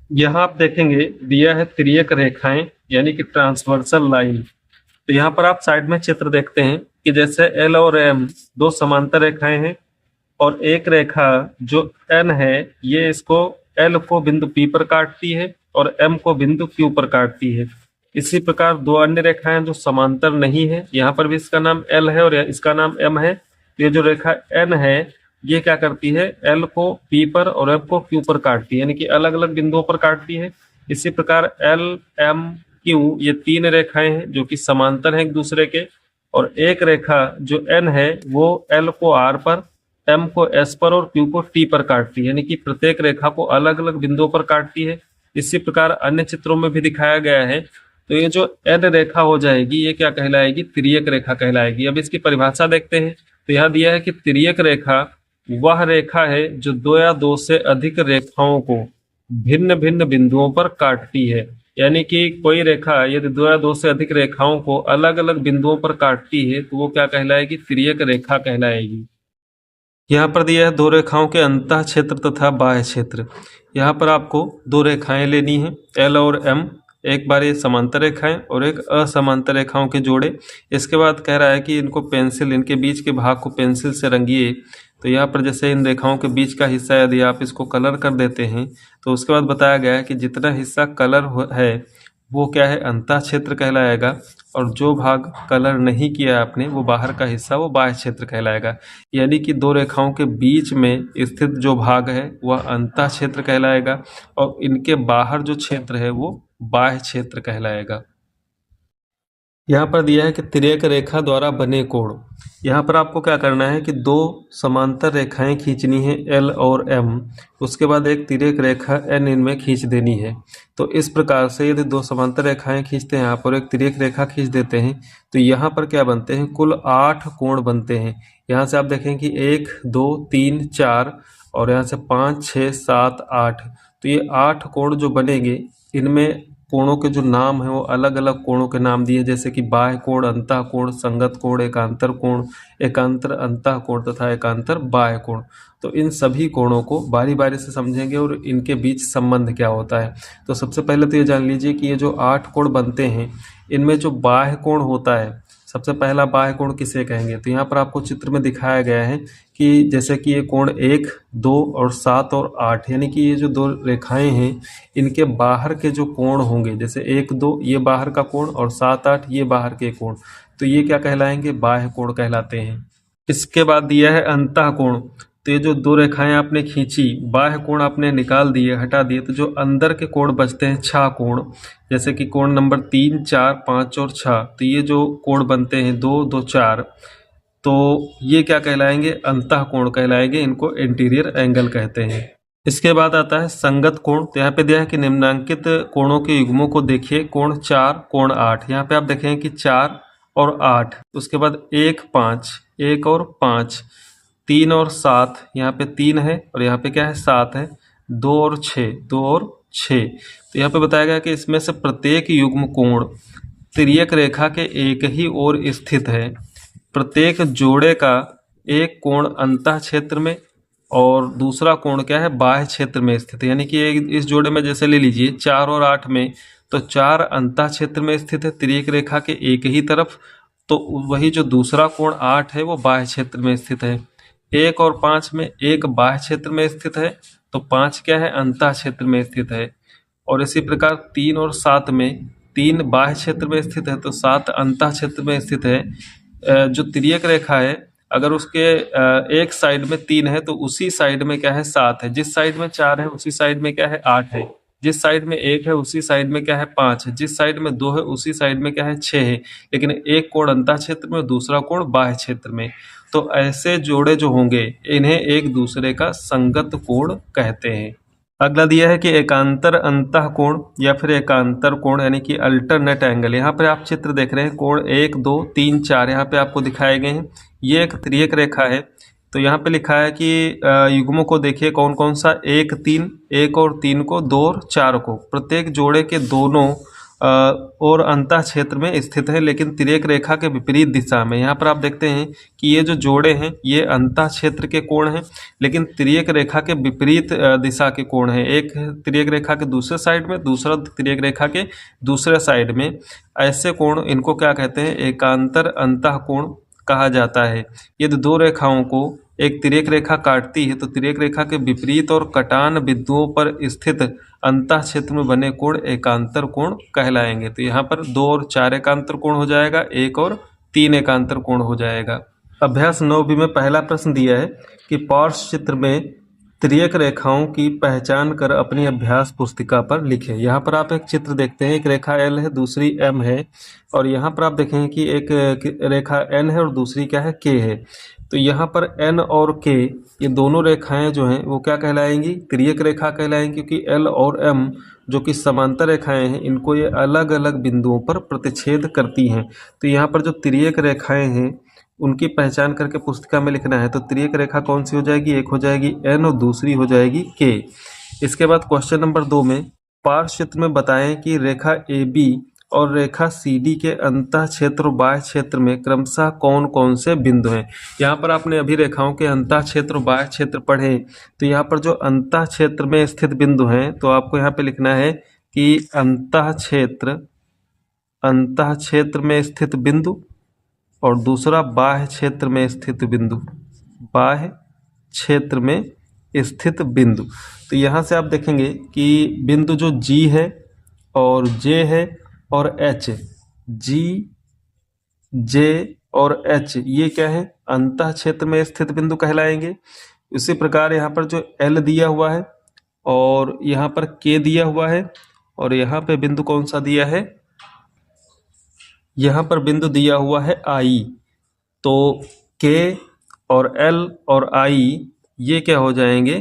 यहाँ आप देखेंगे दिया है तिर्यक रेखाएं यानी कि ट्रांसवर्सल लाइन। तो यहाँ पर आप साइड में चित्र देखते हैं कि जैसे एल और एम दो समांतर रेखाएं हैं और एक रेखा जो एन है ये इसको एल को बिंदु पी पर काटती है और एम को बिंदु क्यू पर काटती है। इसी प्रकार दो अन्य रेखाएं जो समांतर नहीं है, यहाँ पर भी इसका नाम एल है और इसका नाम एम है। तो ये जो रेखा एन है ये क्या करती है, एल को पी पर और एम को क्यू पर काटती है, यानी कि अलग अलग बिंदुओं पर काटती है। इसी प्रकार एल एम क्यू ये तीन रेखाएं हैं जो कि समांतर हैं एक दूसरे के, और एक रेखा जो एन है वो एल को आर पर, एम को एस पर और क्यू को टी पर काटती है, यानी कि प्रत्येक रेखा को अलग अलग बिंदुओं पर काटती है। इसी प्रकार अन्य चित्रों में भी दिखाया गया है। तो ये जो एन रेखा हो जाएगी ये क्या कहलाएगी, तिर्यक रेखा कहलाएगी। अब इसकी परिभाषा देखते हैं। तो यहाँ दिया है कि तिर्यक रेखा वह रेखा है जो दो या दो से अधिक रेखाओं को भिन्न भिन्न बिंदुओं पर काटती है। यानी कि कोई रेखा यदि दो या दो से अधिक रेखाओं को अलग अलग बिंदुओं पर काटती है तो वो क्या कहलाएगी, तिर्यक रेखा कहलाएगी। यहाँ पर दिया है दो रेखाओं के अंतः क्षेत्र तथा बाह्य क्षेत्र। यहाँ पर आपको दो रेखाएं लेनी है एल और एम, एक बार ये समांतर रेखाएं और एक असमांतर रेखाओं के जोड़े। इसके बाद कह रहा है कि इनको पेंसिल, इनके बीच के भाग को पेंसिल से रंगिए। तो यहाँ पर जैसे इन रेखाओं के बीच का हिस्सा यदि आप इसको कलर कर देते हैं तो उसके बाद बताया गया है कि जितना हिस्सा कलर है वो क्या है, अंतः क्षेत्र कहलाएगा, और जो भाग कलर नहीं किया आपने वो बाहर का हिस्सा वो बाह्य क्षेत्र कहलाएगा। यानी कि दो रेखाओं के बीच में स्थित जो भाग है वह अंतः क्षेत्र कहलाएगा और इनके बाहर जो क्षेत्र है वो बाह्य क्षेत्र कहलाएगा। यहाँ पर दिया है कि तिर्यक रेखा द्वारा बने कोण। यहाँ पर आपको क्या करना है कि दो समांतर रेखाएं खींचनी है एल और एम, उसके बाद एक तिर्यक रेखा एन इनमें खींच देनी है। तो इस प्रकार से यदि दो समांतर रेखाएं खींचते हैं यहाँ पर, एक तिर्यक रेखा खींच देते हैं तो यहाँ पर क्या बनते हैं, कुल 8 कोण बनते हैं। यहाँ से आप देखें कि 1 2 3 4 और यहाँ से 5 6 7 8। तो ये 8 कोण जो बनेंगे इनमें कोणों के जो नाम है वो अलग अलग कोणों के नाम दिए, जैसे कि बाह्य कोण, अंतः कोण, संगत कोण, एकांतर कोण, एकांतर अंतः कोण तथा एकांतर बाह्य कोण। तो इन सभी कोणों को बारी बारी से समझेंगे और इनके बीच संबंध क्या होता है। तो सबसे पहले तो ये जान लीजिए कि ये जो 8 कोण बनते हैं इनमें जो बाह्य कोण होता है, सबसे पहला बाह्य कोण किसे कहेंगे। तो यहाँ पर आपको चित्र में दिखाया गया है कि जैसे कि ये कोण 1 2 और 7 और 8, यानी कि ये जो दो रेखाएं हैं इनके बाहर के जो कोण होंगे, जैसे 1 2 ये बाहर का कोण और 7 8 ये बाहर के कोण, तो ये क्या कहलाएंगे, बाह्य कोण कहलाते हैं। इसके बाद दिया है अंतः कोण। तो ये जो दो रेखाएं आपने खींची, बाह्य कोण आपने निकाल दिए, हटा दिए, तो जो अंदर के कोण बचते हैं छह कोण, जैसे कि कोण नंबर 3 4 5 और 6। तो ये जो कोण बनते हैं 2 2 4, तो ये क्या कहलाएंगे, अंतः कोण कहलाएंगे, इनको इंटीरियर एंगल कहते हैं। इसके बाद आता है संगत कोण। तो यहाँ पे दिया है कि निम्नांकित कोणों के युग्मों को देखिए, कोण 4 कोण 8। यहाँ पे आप देखें कि 4 और 8, उसके बाद 1 5, 1 और 5, 3 और 7, यहाँ पे 3 है और यहाँ पे क्या है 7 है, 2 और 6, 2 और 6। तो यहाँ पे बताया गया कि इसमें से प्रत्येक युग्म कोण तिर्यक रेखा के एक ही ओर स्थित है। प्रत्येक जोड़े का एक कोण अंतः क्षेत्र में और दूसरा कोण क्या है, बाह्य क्षेत्र में स्थित है। यानी कि इस जोड़े में जैसे ले लीजिए 4 और 8 में, तो 4 अंतः क्षेत्र में स्थित है तिर्यक रेखा के एक ही तरफ, तो वही जो दूसरा कोण 8 है वो बाह्य क्षेत्र में स्थित है। 1 और 5 में एक बाह्य क्षेत्र में स्थित है, तो 5 क्या है, अंतः क्षेत्र में स्थित है। और इसी प्रकार 3 और 7 में 3 बाह्य क्षेत्र में स्थित है, तो 7 अंतः क्षेत्र में स्थित है। जो तिर्यक रेखा है अगर उसके एक साइड में 3 है तो उसी साइड में क्या है 7 है, जिस साइड में 4 है उसी साइड में क्या है 8 है, जिस साइड में 1 है उसी साइड में क्या है 5 है, जिस साइड में 2 है उसी साइड में क्या है 6 है। लेकिन एक कोण अंतः क्षेत्र में, दूसरा कोण बाह्य क्षेत्र में। तो ऐसे जोड़े जो होंगे इन्हें एक दूसरे का संगत कोण कहते हैं। अगला दिया है कि एकांतर अंतः कोण या फिर एकांतर कोण, यानी कि अल्टरनेट एंगल। यहाँ पर आप चित्र देख रहे हैं, कोण 1 2 3 4 यहाँ पे आपको दिखाए गए हैं। ये एक तिर्यक रेखा है। तो यहाँ पे लिखा है कि युग्मों को देखिए कौन कौन सा, 1 3, 1 और 3 को, 2 और 4 को, प्रत्येक जोड़े के दोनों और अंतः क्षेत्र में स्थित है, लेकिन तिर्यक रेखा के विपरीत दिशा में। यहाँ पर आप देखते हैं कि ये जो जोड़े हैं ये अंतः क्षेत्र के कोण हैं, लेकिन तिर्यक रेखा के विपरीत दिशा के कोण हैं। एक तिर्यक रेखा के दूसरे साइड में, दूसरा तिर्यक रेखा के दूसरे साइड में। ऐसे कोण इनको क्या कहते हैं? एकांतर अंतः कोण कहा जाता है। यदि दो रेखाओं को एक तिर्यक रेखा काटती है तो तिर्यक रेखा के विपरीत और कटान बिंदुओं पर स्थित अंतः क्षेत्र में बने कोण एकांतर कोण कहलाएंगे। तो यहाँ पर 2 और 4 एकांतर कोण हो जाएगा, 1 और 3 एकांतर कोण हो जाएगा। अभ्यास 9b में पहला प्रश्न दिया है कि पार्श्व चित्र में तिर्यक रेखाओं की पहचान कर अपनी अभ्यास पुस्तिका पर लिखें। यहाँ पर आप एक चित्र देखते हैं, एक रेखा L है, दूसरी M है, और यहाँ पर आप देखेंगे कि एक रेखा N है और दूसरी क्या है? K है। तो यहाँ पर N और K ये दोनों रेखाएं जो हैं वो क्या कहलाएंगी? तिर्यक रेखा कहलाएंगी, क्योंकि L और M जो कि समांतर रेखाएं हैं इनको ये अलग अलग बिंदुओं पर प्रतिच्छेद करती हैं। तो यहाँ पर जो तिर्यक रेखाएं हैं उनकी पहचान करके पुस्तिका में लिखना है। तो तिर्यक रेखा कौन सी हो जाएगी? एक हो जाएगी N और दूसरी हो जाएगी K। इसके बाद क्वेश्चन नंबर 2 में पार्श्व चित्र में बताएं कि रेखा AB और रेखा CD के अंतः क्षेत्र और बाह्य क्षेत्र में क्रमशः कौन कौन से बिंदु हैं। यहाँ पर आपने अभी रेखाओं के अंतः क्षेत्र और बाह्य क्षेत्र पढ़े, तो यहाँ पर जो अंतः क्षेत्र में स्थित बिंदु हैं तो आपको यहाँ पे लिखना है कि अंतः क्षेत्र में स्थित बिंदु, और दूसरा बाह्य क्षेत्र में स्थित बिंदु, बाह्य क्षेत्र में स्थित बिंदु। तो यहाँ से आप देखेंगे कि बिंदु जो G है और J है और H, G, J और H ये क्या है? अंतः क्षेत्र में स्थित बिंदु कहलाएंगे। उसी प्रकार यहाँ पर जो L दिया हुआ है और यहाँ पर K दिया हुआ है, और यहाँ पे बिंदु कौन सा दिया है? यहाँ पर बिंदु दिया हुआ है I। तो K और L और I ये क्या हो जाएंगे?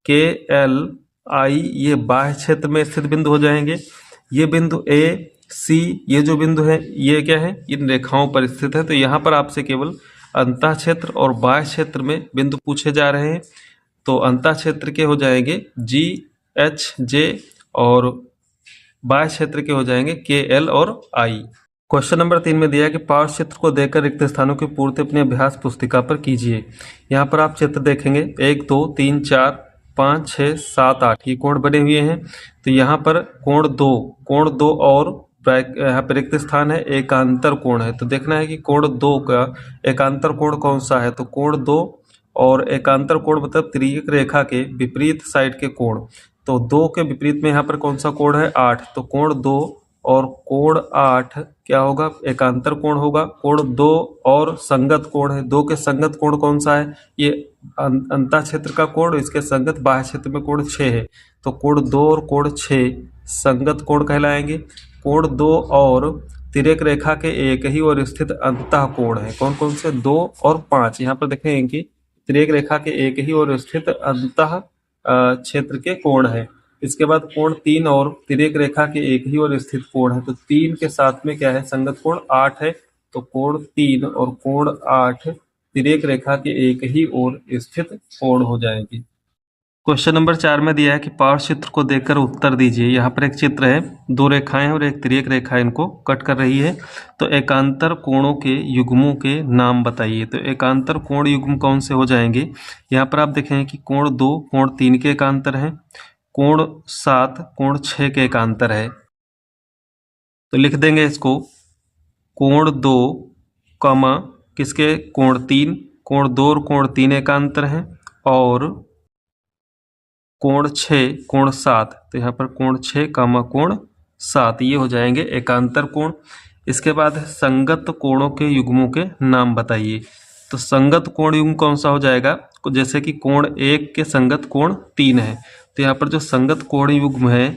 K, L, I ये बाह्य क्षेत्र में स्थित बिंदु हो जाएंगे। ये बिंदु A, C ये जो बिंदु है ये क्या है? इन रेखाओं पर स्थित है। तो यहाँ पर आपसे केवल अंतः क्षेत्र और बाह्य क्षेत्र में बिंदु पूछे जा रहे हैं। तो अंतः क्षेत्र के हो जाएंगे G, H, J, और बाह्य क्षेत्र के हो जाएंगे K, L और I। क्वेश्चन नंबर 3 में दिया है कि पार्श्व चित्र को देखकर रिक्त स्थानों की पूर्ति अपनी अभ्यास पुस्तिका पर कीजिए। यहाँ पर आप चित्र देखेंगे 1, 2, 3, 4, 5, 6, 7, 8 ये कोण बने हुए हैं। तो यहाँ पर कोण 2 और यहाँ पर रिक्त स्थान है, एकांतर कोण है। तो देखना है कि कोण 2 का एकांतर कोण कौन सा है। तो कोण 2 और एकांतर कोण मतलब तिर्यक रेखा के विपरीत साइड के कोण। तो 2 के विपरीत में यहाँ पर कौन सा कोण है? 8। तो कोण 2 और कोण 8 क्या होगा? एकांतर कोण होगा। कोण 2 और संगत कोण है। 2 के संगत कोण कौन सा है? ये अंतः क्षेत्र का कोण, इसके संगत बाह्य क्षेत्र में कोण 6 है। तो कोण 2 और कोण 6 संगत कोण कहलाएंगे। कोण 2 और तिर्यक रेखा के एक ही ओर स्थित अंतः कोण है। कौन कौन से? 2 और 5। यहाँ पर देखेंगे कि तिर्यक रेखा के एक ही ओर स्थित अंतः क्षेत्र के कोण है। इसके बाद कोण 3 और तिर्यक रेखा के एक ही ओर स्थित कोण है। तो 3 के साथ में क्या है? संगत कोण 8 है। तो कोण 3 और कोण 8 तिर्यक रेखा के एक ही ओर स्थित कोण हो जाएंगे। क्वेश्चन नंबर 4 में दिया है कि पार्श्व चित्र को देखकर उत्तर दीजिए। यहाँ पर एक चित्र है, 2 रेखाएं और एक तिर्यक रेखा इनको कट कर रही है। तो एकांतर कोणों के युग्मों के नाम बताइए। तो एकांतर कोण युग्म कौन से हो जाएंगे? यहाँ पर आप देखेंगे कि कोण 2 कोण 3 के एकांतर हैं, कोण 7 कोण 6 के एकांतर है। तो लिख देंगे इसको, कोण 2 कमा किसके? कोण 3, कोण 2 और कोण 3 एकांतर हैं, और कोण 6 कोण 7। तो यहाँ पर कोण 6 कामा कोण 7 ये हो जाएंगे एकांतर कोण। इसके बाद संगत कोणों के युग्मों के नाम बताइए। तो संगत कोण युग्म कौन सा हो जाएगा? जैसे कि कोण 1 के संगत कोण 3 है। तो यहाँ पर जो संगत कोण युग्म है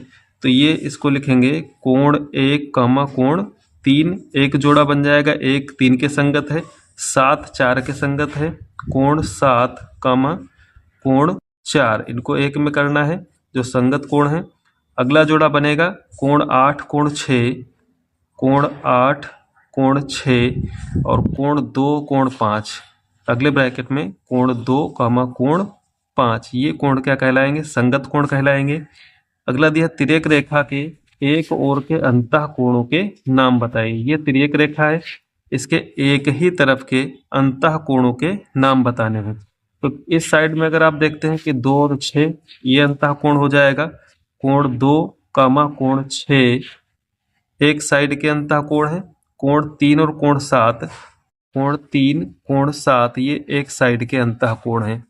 तो ये इसको लिखेंगे कोण 1 कामा कोण 3 एक जोड़ा बन जाएगा। 1 3 के संगत है, 7 4 के संगत है, कोण 7 कामा कोण 4 इनको एक में करना है जो संगत कोण है। अगला जोड़ा बनेगा कोण 8 कोण 6, कोण 8 कोण 6 और कोण 2 कोण 5। अगले ब्रैकेट में कोण 2 कामा कोण 5 ये कोण क्या कहलाएंगे? संगत कोण कहलाएंगे। अगला दिया तिर्यक रेखा के एक ओर के अंतः कोणों के नाम बताइए। ये तिर्यक रेखा है, इसके एक ही तरफ के अंतः कोणों के नाम बताने हैं। तो इस साइड में अगर आप देखते हैं कि 2 और 6, ये अंतः कोण हो जाएगा। कोण 2 कामा कोण 6 एक साइड के अंतः कोण है। कोण 3 और कोण 7, कोण 3 कोण 7 ये एक साइड के अंतः कोण है।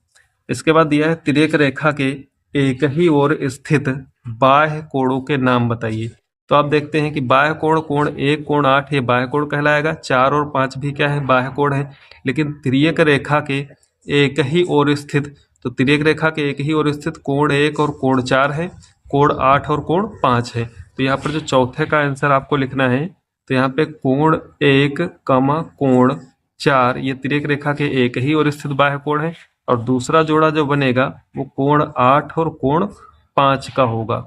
इसके बाद दिया है तिर्यक रेखा के एक ही ओर स्थित बाह्य कोणों के नाम बताइए। तो आप देखते हैं कि बाह्य कोण, कोण 1 कोण 8 ये बाह्य कोण कहलाएगा। 4 और 5 भी क्या है, बाह्य कोण है। लेकिन तिर्यक रेखा के एक ही ओर स्थित, तो तिर्यक रेखा के एक ही ओर स्थित कोण 1 और कोण 4 है, कोण 8 और कोण 5 है। तो यहाँ पर जो चौथे का आंसर आपको लिखना है, तो यहाँ पे कोण 1 कमा कोण 4 ये तिर्यक रेखा के एक ही ओर स्थित बाह्य कोण है, और दूसरा जोड़ा जो बनेगा वो कोण 8 और कोण 5 का होगा।